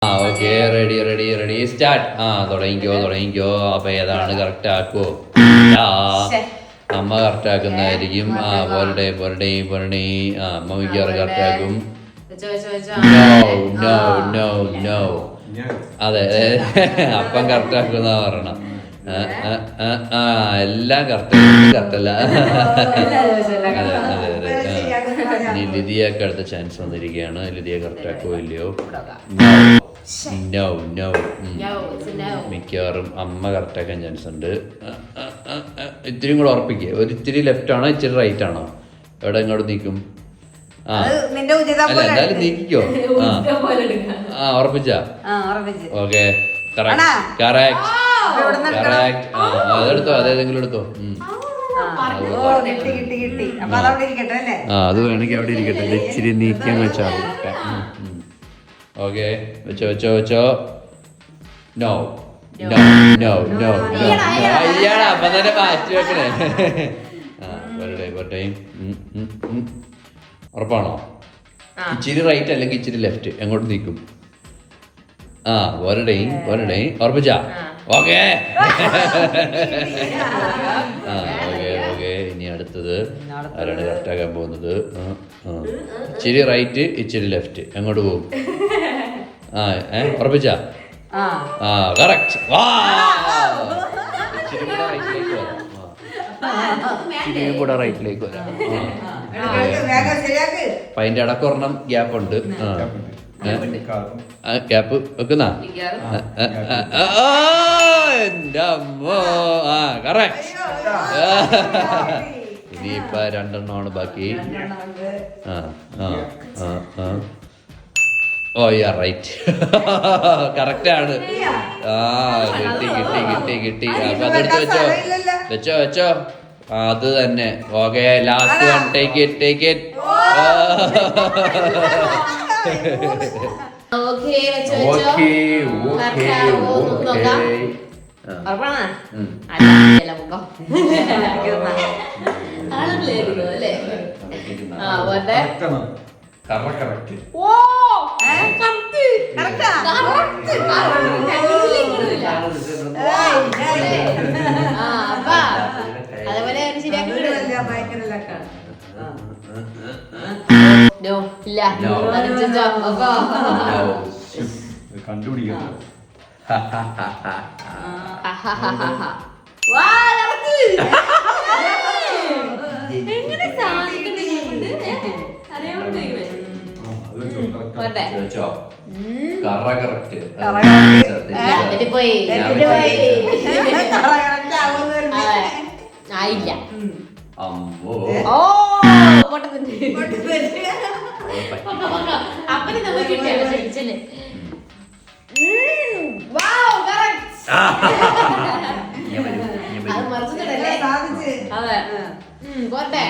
Okay ready ready ready start. തുടങ്ങിക്കോ. അപ്പൊ ഏതാണ് കറക്റ്റ് ആക്കോ? അമ്മ കറക്റ്റ് ആക്കുന്നതായിരിക്കും. പോരട്ടെ. അമ്മ മിക്കവാറും കറക്റ്റ് ആക്കും. നോ. അതെ അപ്പം കറക്റ്റ് ആക്കുന്ന പറയണം. എല്ലാം കറക്റ്റല്ല. അതെ. ഇനി ലിതിയൊക്കെ അടുത്ത ചാൻസ് വന്നിരിക്കുകയാണ്. ലിതിയെ കറക്റ്റ് ആക്കുമോ ഇല്ലയോ? നോ. മിക്കവാറും അമ്മ കറക്റ്റ് ആക്കാൻ ചാൻസ് ഉണ്ട്. ഇത്തിരി കൂടെ ഉറപ്പിക്കുക. ഒരു ഇത്തിരി ലെഫ്റ്റ് ആണോ ഇച്ചിരി റൈറ്റ് ആണോ? എവിടെ ഇങ്ങോട്ട് നീക്കും? അല്ല എന്തായാലും നീക്കിക്കോ. ഉറപ്പിച്ചാ? Okay correct. അതെടുത്തോ. അതേതെങ്കിലും എടുത്തോ. അത് വേണമെങ്കിൽ അവിടെ ഇരിക്കട്ടെ. ഇച്ചിരി നീക്കാൻ വെച്ചാൽ ഓക്കെ. വെച്ചോ. നോ. അയ്യാടാ അപ്പൊ തന്നെ മാറ്റി വെക്കണേ. പോരട്ടെ. ഉറപ്പാണോ? ഇച്ചിരി റൈറ്റ് അല്ലെങ്കിൽ ഇച്ചിരി ലെഫ്റ്റ് എങ്ങോട്ട് നീക്കും? പോരട്ടെ. ഉറപ്പിച്ചാ? ഓക്കെ. ഇനി അടുത്തത് ആരാണ് കറക്റ്റ് ആക്കാൻ പോകുന്നത്? ഇച്ചിരി റൈറ്റ് ഇച്ചിരി ലെഫ്റ്റ് എങ്ങോട്ട് പോകും? ഉറപ്പിച്ചാ? കറക്റ്റ്. ഇച്ചിരി കൂടെ റൈറ്റിലേക്ക് വരാം. അപ്പൊ അതിന്റെ ഇടക്കൊരെണ്ണം ഗ്യാപ്പ് ഉണ്ട്. ക്യാപ്പ് വെക്കുന്ന എന്റെ അമ്മോ. കറക്റ്റ്. ഇനിയിപ്പ രണ്ടെണ്ണമാണ് ബാക്കി. റൈറ്റ്. കറക്റ്റ് ആണ്. കിട്ടി. അപ്പൊ അതെടുത്ത് വെച്ചോ. അത് തന്നെ. Okay last one. Take it. അതേപോലെ കണ്ടുപിടിക്കണം. ആയില്ല. അപ്പനെ നമ്മൾ കിട്ടിയല്ലേ. അത് മറച്ചിട്ടല്ലേ സാധിച്ച്. അതെ പോട്ടെ.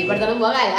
ഇവിടുത്തെ പോകാല്ല.